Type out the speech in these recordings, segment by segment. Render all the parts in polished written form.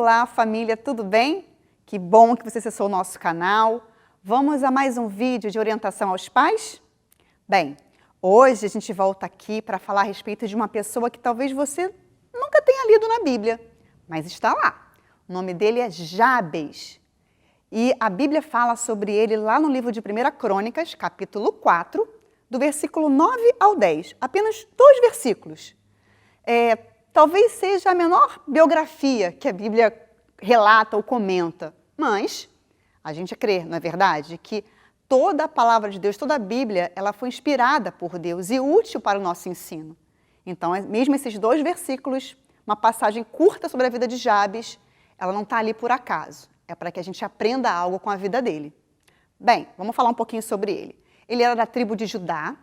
Olá, família, tudo bem? Que bom que você acessou o nosso canal. Vamos a mais um vídeo de orientação aos pais? Bem, hoje a gente volta aqui para falar a respeito de uma pessoa que talvez você nunca tenha lido na Bíblia, mas está lá. O nome dele é Jabes. E a Bíblia fala sobre ele lá no livro de 1 Crônicas, capítulo 4, do versículo 9 ao 10. Apenas 2 versículos. Talvez seja a menor biografia que a Bíblia relata ou comenta, mas a gente crê, não é verdade, que toda a palavra de Deus, toda a Bíblia, ela foi inspirada por Deus e útil para o nosso ensino. Então, mesmo esses 2 versículos, uma passagem curta sobre a vida de Jabes, ela não está ali por acaso, é para que a gente aprenda algo com a vida dele. Bem, vamos falar um pouquinho sobre ele. Ele era da tribo de Judá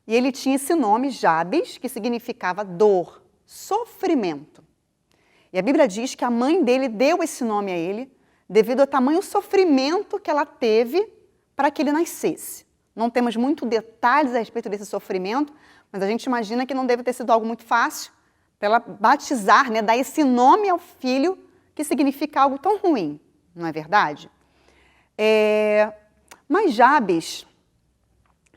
e ele tinha esse nome, Jabes, que significava dor, sofrimento. E a Bíblia diz que a mãe dele deu esse nome a ele devido ao tamanho sofrimento que ela teve para que ele nascesse. Não temos muitos detalhes a respeito desse sofrimento, mas a gente imagina que não deve ter sido algo muito fácil para ela batizar, dar esse nome ao filho que significa algo tão ruim, não é verdade? Mas Jabes,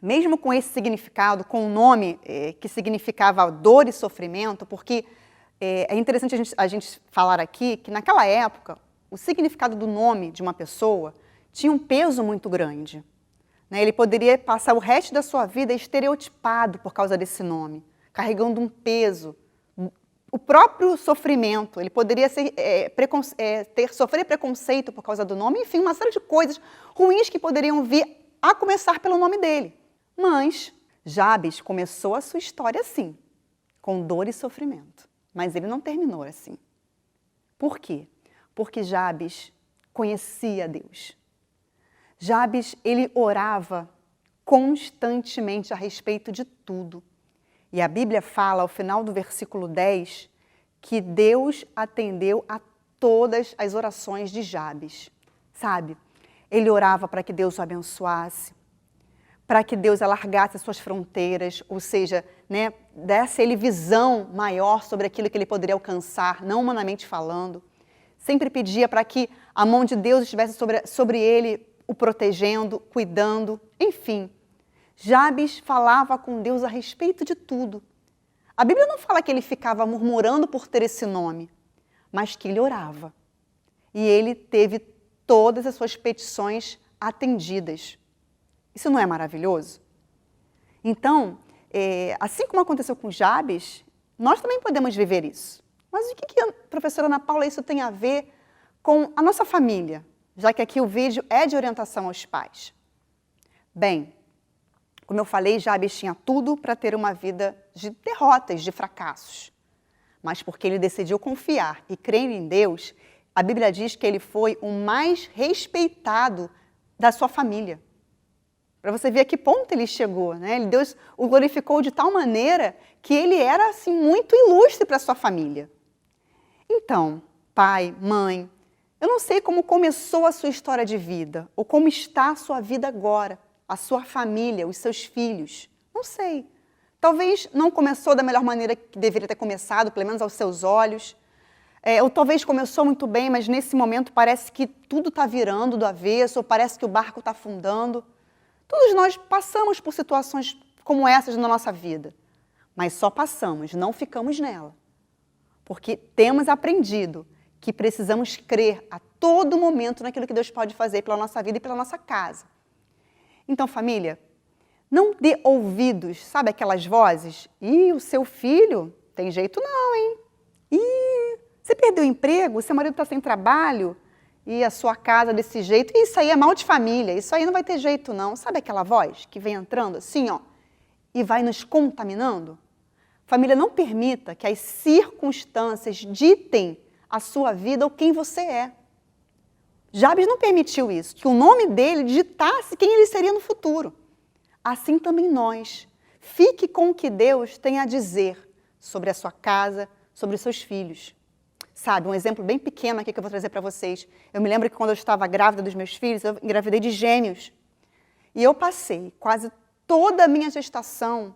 mesmo com esse significado, com o nome que significava dor e sofrimento, porque é interessante a gente falar aqui que naquela época o significado do nome de uma pessoa tinha um peso muito grande. Ele poderia passar o resto da sua vida estereotipado por causa desse nome, carregando um peso. O próprio sofrimento, ele poderia sofrer preconceito por causa do nome, enfim, uma série de coisas ruins que poderiam vir a começar pelo nome dele. Mas Jabes começou a sua história assim, com dor e sofrimento. Mas ele não terminou assim. Por quê? Porque Jabes conhecia Deus. Jabes, ele orava constantemente a respeito de tudo. E a Bíblia fala, ao final do versículo 10, que Deus atendeu a todas as orações de Jabes. Sabe? Ele orava para que Deus o abençoasse, para que Deus alargasse as suas fronteiras, ou seja, desse a ele visão maior sobre aquilo que ele poderia alcançar, não humanamente falando. Sempre pedia para que a mão de Deus estivesse sobre ele, o protegendo, cuidando, enfim. Jabes falava com Deus a respeito de tudo. A Bíblia não fala que ele ficava murmurando por ter esse nome, mas que ele orava. E ele teve todas as suas petições atendidas. Isso não é maravilhoso? Então, assim como aconteceu com Jabes, nós também podemos viver isso. Mas o que a professora Ana Paula, isso tem a ver com a nossa família? Já que aqui o vídeo é de orientação aos pais. Bem, como eu falei, Jabes tinha tudo para ter uma vida de derrotas, de fracassos. Mas porque ele decidiu confiar e crer em Deus, a Bíblia diz que ele foi o mais respeitado da sua família. Para você ver a que ponto ele chegou, Deus o glorificou de tal maneira que ele era assim, muito ilustre para a sua família. Então, pai, mãe, eu não sei como começou a sua história de vida, ou como está a sua vida agora, a sua família, os seus filhos. Não sei. Talvez não começou da melhor maneira que deveria ter começado, pelo menos aos seus olhos. Ou talvez começou muito bem, mas nesse momento parece que tudo está virando do avesso, ou parece que o barco está afundando. Todos nós passamos por situações como essas na nossa vida, mas só passamos, não ficamos nela. Porque temos aprendido que precisamos crer a todo momento naquilo que Deus pode fazer pela nossa vida e pela nossa casa. Então, família, não dê ouvidos, sabe aquelas vozes? Ih, o seu filho tem jeito não, hein? Ih, você perdeu o emprego, seu marido está sem trabalho, e a sua casa desse jeito, isso aí é mal de família, isso aí não vai ter jeito não. Sabe aquela voz que vem entrando assim, e vai nos contaminando? Família, não permita que as circunstâncias ditem a sua vida ou quem você é. Jabes não permitiu isso, que o nome dele ditasse quem ele seria no futuro. Assim também nós. Fique com o que Deus tem a dizer sobre a sua casa, sobre os seus filhos. Sabe, um exemplo bem pequeno aqui que eu vou trazer para vocês. Eu me lembro que quando eu estava grávida dos meus filhos, eu engravidei de gêmeos. E eu passei quase toda a minha gestação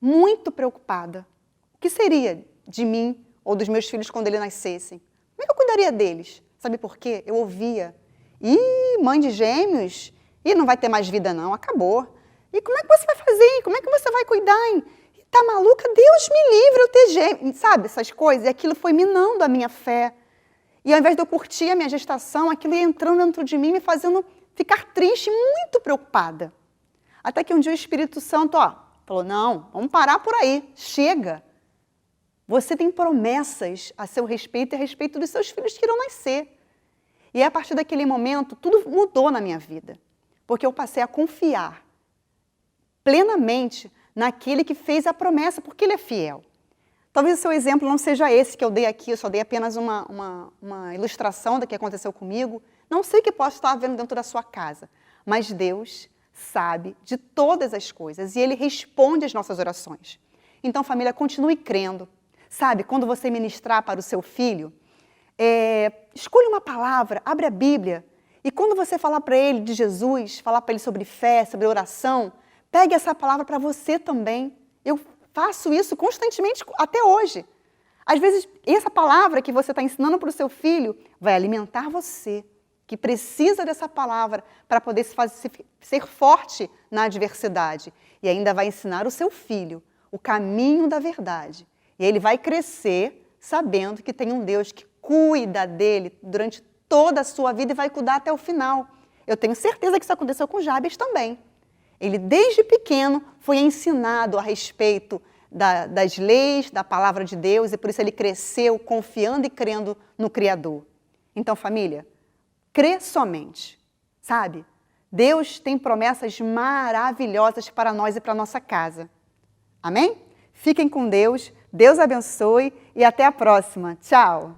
muito preocupada. O que seria de mim ou dos meus filhos quando eles nascessem? Como é que eu cuidaria deles? Sabe por quê? Eu ouvia. Ih, mãe de gêmeos? Ih, não vai ter mais vida não, acabou. E como é que você vai fazer? Como é que você vai cuidar? Hein? Tá maluca? Deus me livre eu ter gêmeos. Sabe, essas coisas. E aquilo foi minando a minha fé. E ao invés de eu curtir a minha gestação, aquilo ia entrando dentro de mim, me fazendo ficar triste, muito preocupada. Até que um dia o Espírito Santo, falou, não, vamos parar por aí, chega. Você tem promessas a seu respeito e a respeito dos seus filhos que irão nascer. E a partir daquele momento, tudo mudou na minha vida. Porque eu passei a confiar plenamente naquele que fez a promessa, porque ele é fiel. Talvez o seu exemplo não seja esse que eu dei aqui, eu só dei apenas uma ilustração do que aconteceu comigo. Não sei o que posso estar vendo dentro da sua casa, mas Deus sabe de todas as coisas e Ele responde às nossas orações. Então, família, continue crendo. Sabe, quando você ministrar para o seu filho, escolha uma palavra, abre a Bíblia, e quando você falar para ele de Jesus, falar para ele sobre fé, sobre oração, pegue essa palavra para você também. Eu faço isso constantemente até hoje. Às vezes, essa palavra que você está ensinando para o seu filho vai alimentar você, que precisa dessa palavra para poder ser forte na adversidade. E ainda vai ensinar o seu filho o caminho da verdade. E ele vai crescer sabendo que tem um Deus que cuida dele durante toda a sua vida e vai cuidar até o final. Eu tenho certeza que isso aconteceu com Jabes também. Ele, desde pequeno, foi ensinado a respeito das leis, da palavra de Deus, e por isso ele cresceu confiando e crendo no Criador. Então, família, crê somente, sabe? Deus tem promessas maravilhosas para nós e para a nossa casa. Amém? Fiquem com Deus, Deus abençoe e até a próxima. Tchau!